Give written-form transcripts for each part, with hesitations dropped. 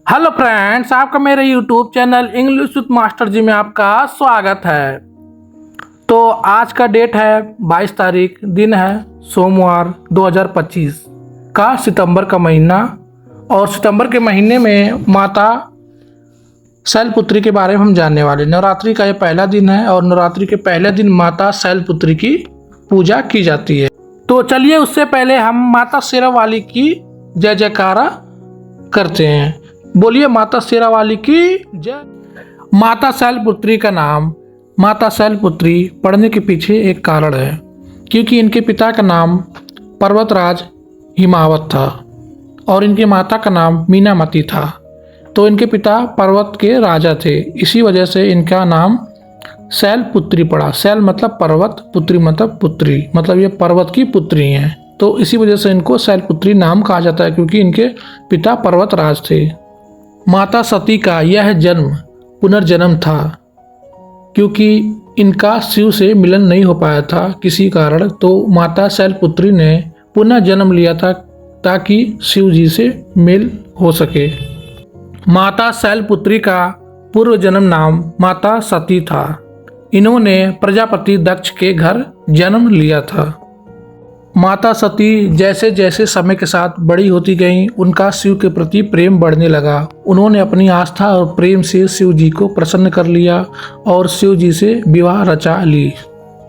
Hello friends, आपका मेरे YouTube channel English with master ji में आपका स्वागत है। तो आज का डेट है 22 तारीख, दिन है सोमवार 2025 का सितंबर का महीना। और सितंबर के महीने में माता शैलपुत्री के बारे में हम जानने वाले। नवरात्रि का ये पहला दिन है और नवरात्रि के पहले दिन माता शैलपुत्री की पूजा की जाती है। तो चलिए उससे पहले हम माता शेरावाली की जय जयकारा करते हैं। बोलिए माता शेरावाली की जय। माता शैलपुत्री का नाम माता शैलपुत्री पढ़ने के पीछे एक कारण है, क्योंकि इनके पिता का नाम पर्वतराज हिमावत था और इनकी माता का नाम मीनामती था। तो इनके पिता पर्वत के राजा थे, इसी वजह से इनका नाम शैलपुत्री पड़ा। शैल मतलब पर्वत, पुत्री मतलब पुत्री, मतलब ये पर्वत की पुत्री हैं। तो इसी वजह से इनको शैलपुत्री नाम कहा जाता है, क्योंकि इनके पिता पर्वतराज थे। माता सती का यह जन्म पुनर्जन्म था, क्योंकि इनका शिव से मिलन नहीं हो पाया था किसी कारण। तो माता शैलपुत्री ने पुनः जन्म लिया था ताकि शिव जी से मेल हो सके। माता शैलपुत्री का पूर्व जन्म नाम माता सती था। इन्होंने प्रजापति दक्ष के घर जन्म लिया था। माता सती जैसे जैसे समय के साथ बड़ी होती गईं, उनका शिव के प्रति प्रेम बढ़ने लगा। उन्होंने अपनी आस्था और प्रेम से शिव जी को प्रसन्न कर लिया और शिव जी से विवाह रचा ली।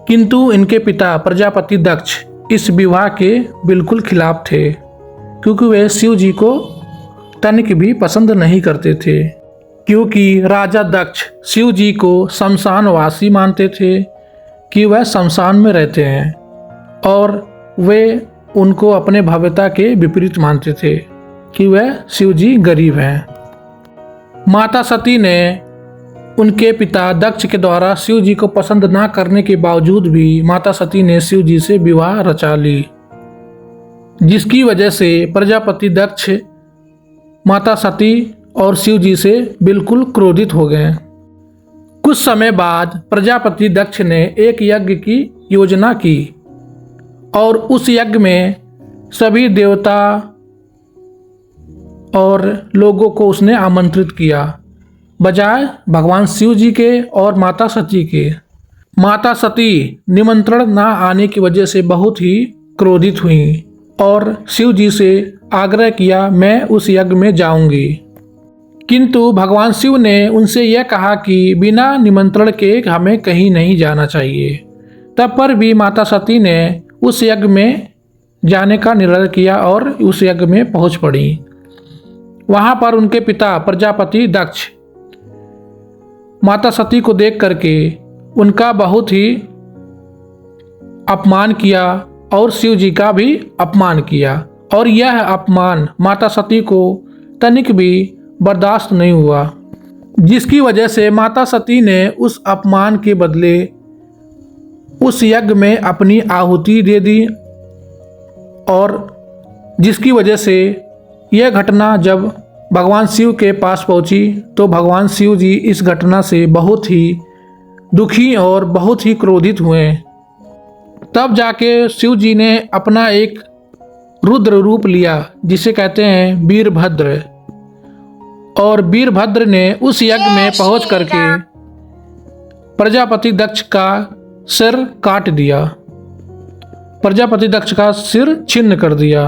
किंतु इनके पिता प्रजापति दक्ष इस विवाह के बिल्कुल खिलाफ थे, क्योंकि वे शिव जी को तनिक भी पसंद नहीं करते थे। क्योंकि राजा दक्ष शिव जी को शमशानवासी मानते थे, कि वह शमशान में रहते हैं, और वे उनको अपने भव्यता के विपरीत मानते थे कि वह शिव जी गरीब हैं। माता सती ने उनके पिता दक्ष के द्वारा शिव जी को पसंद ना करने के बावजूद भी माता सती ने शिव जी से विवाह रचा ली, जिसकी वजह से प्रजापति दक्ष माता सती और शिव जी से बिल्कुल क्रोधित हो गए। कुछ समय बाद प्रजापति दक्ष ने एक यज्ञ की योजना की और उस यज्ञ में सभी देवता और लोगों को उसने आमंत्रित किया, बजाय भगवान शिव जी के और माता सती के। माता सती निमंत्रण ना आने की वजह से बहुत ही क्रोधित हुई और शिव जी से आग्रह किया, मैं उस यज्ञ में जाऊंगी। किंतु भगवान शिव ने उनसे यह कहा कि बिना निमंत्रण के हमें कहीं नहीं जाना चाहिए। तब पर भी माता सती ने उस यज्ञ में जाने का निर्णय किया और उस यज्ञ में पहुंच पड़ी। वहां पर उनके पिता प्रजापति दक्ष माता सती को देख करके उनका बहुत ही अपमान किया और शिव जी का भी अपमान किया, और यह अपमान माता सती को तनिक भी बर्दाश्त नहीं हुआ, जिसकी वजह से माता सती ने उस अपमान के बदले उस यज्ञ में अपनी आहुति दे दी। और जिसकी वजह से यह घटना जब भगवान शिव के पास पहुंची, तो भगवान शिव जी इस घटना से बहुत ही दुखी और बहुत ही क्रोधित हुए। तब जाके शिव जी ने अपना एक रुद्र रूप लिया, जिसे कहते हैं वीरभद्र। और वीरभद्र ने उस यज्ञ में पहुंच करके प्रजापति दक्ष का सिर काट दिया, प्रजापति दक्ष का सिर छिन्न कर दिया।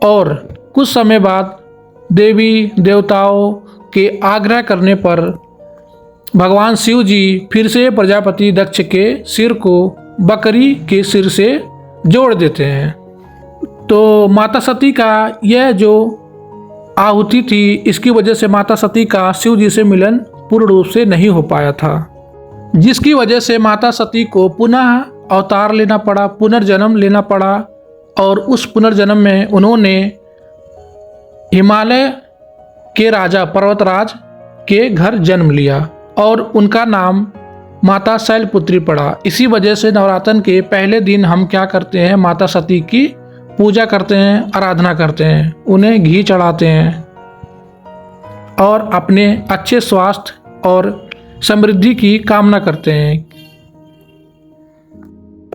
और कुछ समय बाद देवी देवताओं के आग्रह करने पर भगवान शिव जी फिर से प्रजापति दक्ष के सिर को बकरी के सिर से जोड़ देते हैं। तो माता सती का यह जो आहुति थी, इसकी वजह से माता सती का शिव जी से मिलन पूर्ण रूप से नहीं हो पाया था, जिसकी वजह से माता सती को पुनः अवतार लेना पड़ा, पुनर्जन्म लेना पड़ा। और उस पुनर्जन्म में उन्होंने हिमालय के राजा पर्वतराज के घर जन्म लिया और उनका नाम माता शैलपुत्री पड़ा। इसी वजह से नवरात्र के पहले दिन हम क्या करते हैं, माता सती की पूजा करते हैं, आराधना करते हैं, उन्हें घी चढ़ाते हैं और अपने अच्छे स्वास्थ्य और समृद्धि की कामना करते हैं।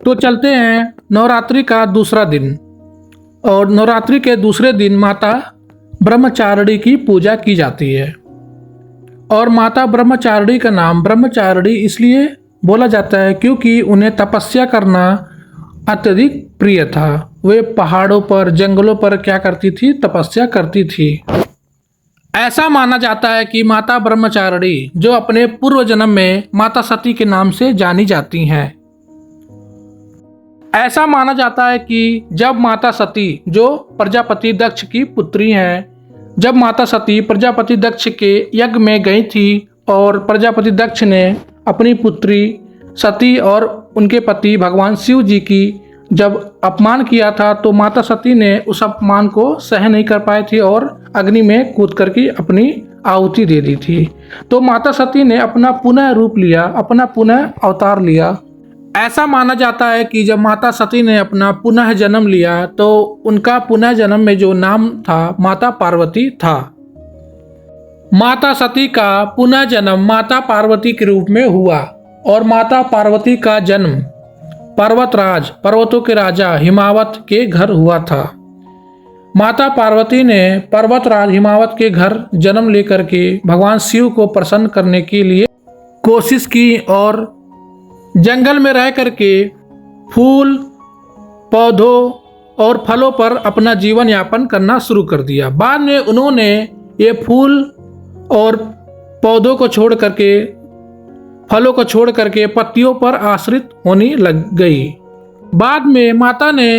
तो चलते हैं नवरात्रि का दूसरा दिन। और नवरात्रि के दूसरे दिन माता ब्रह्मचारिणी की पूजा की जाती है। और माता ब्रह्मचारिणी का नाम ब्रह्मचारिणी इसलिए बोला जाता है क्योंकि उन्हें तपस्या करना अत्यधिक प्रिय था। वे पहाड़ों पर, जंगलों पर क्या करती थी? तपस्या करती थी। ऐसा माना जाता है कि माता ब्रह्मचारिणी जो अपने पूर्व जन्म में माता सती के नाम से जानी जाती हैं। ऐसा माना जाता है कि जब माता सती, जो प्रजापति दक्ष की पुत्री हैं, जब माता सती प्रजापति दक्ष के यज्ञ में गई थी और प्रजापति दक्ष ने अपनी पुत्री सती और उनके पति भगवान शिव जी की जब अपमान किया था, तो माता सती ने उस अपमान को सहन नहीं कर पाई थी और अग्नि में कूद करके अपनी आहुति दे दी थी। तो माता सती ने अपना पुनः रूप लिया, अपना पुनः अवतार लिया। ऐसा माना जाता है कि जब माता सती ने अपना पुनः जन्म लिया तो उनका पुनः जन्म में जो नाम था माता पार्वती था। माता सती का पुनः जन्म माता पार्वती के रूप में हुआ और माता पार्वती का जन्म पर्वतराज, पर्वतों के राजा हिमावत के घर हुआ था। माता पार्वती ने पर्वतराज हिमावत के घर जन्म लेकर के भगवान शिव को प्रसन्न करने के लिए कोशिश की और जंगल में रह करके फूल, पौधों और फलों पर अपना जीवन यापन करना शुरू कर दिया। बाद में उन्होंने ये फूल और पौधों को छोड़ करके, फलों को छोड़ करके पत्तियों पर आश्रित होने लग गई। बाद में माता ने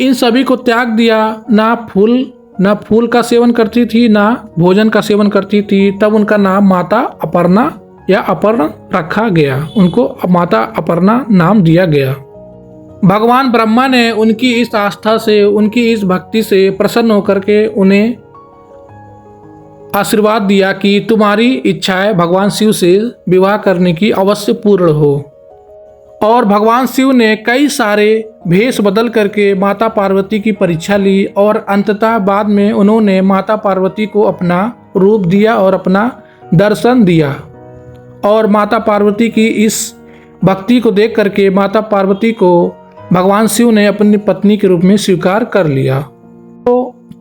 इन सभी को त्याग दिया। ना फूल का सेवन करती थी, ना भोजन का सेवन करती थी। तब उनका नाम माता अपर्णा या अपर्णा रखा गया। उनको माता अपर्णा नाम दिया गया। भगवान ब्रह्मा ने उनकी इस आस्था से, उनकी इस भक्ति से प्रसन्न होकर के उन्हें आशीर्वाद दिया कि तुम्हारी इच्छाएं भगवान शिव से विवाह करने की अवश्य पूर्ण हो। और भगवान शिव ने कई सारे भेष बदल करके माता पार्वती की परीक्षा ली और अंततः बाद में उन्होंने माता पार्वती को अपना रूप दिया और अपना दर्शन दिया। और माता पार्वती की इस भक्ति को देख करके माता पार्वती को भगवान शिव ने अपनी पत्नी के रूप में स्वीकार कर लिया।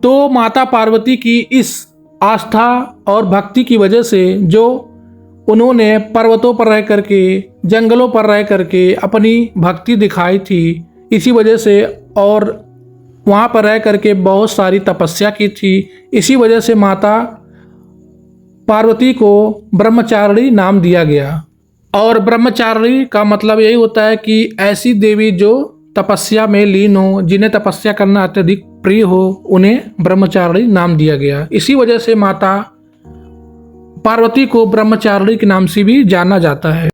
तो माता पार्वती की इस आस्था और भक्ति की वजह से जो उन्होंने पर्वतों पर रह करके, जंगलों पर रह करके अपनी भक्ति दिखाई थी, इसी वजह से, और वहाँ पर रह करके बहुत सारी तपस्या की थी, इसी वजह से माता पार्वती को ब्रह्मचारिणी नाम दिया गया। और ब्रह्मचारिणी का मतलब यही होता है कि ऐसी देवी जो तपस्या में लीन हो, जिन्हें तपस्या करना अत्यधिक प्रिय हो, उन्हें ब्रह्मचारिणी नाम दिया गया। इसी वजह से माता पार्वती को ब्रह्मचारिणी के नाम से भी जाना जाता है।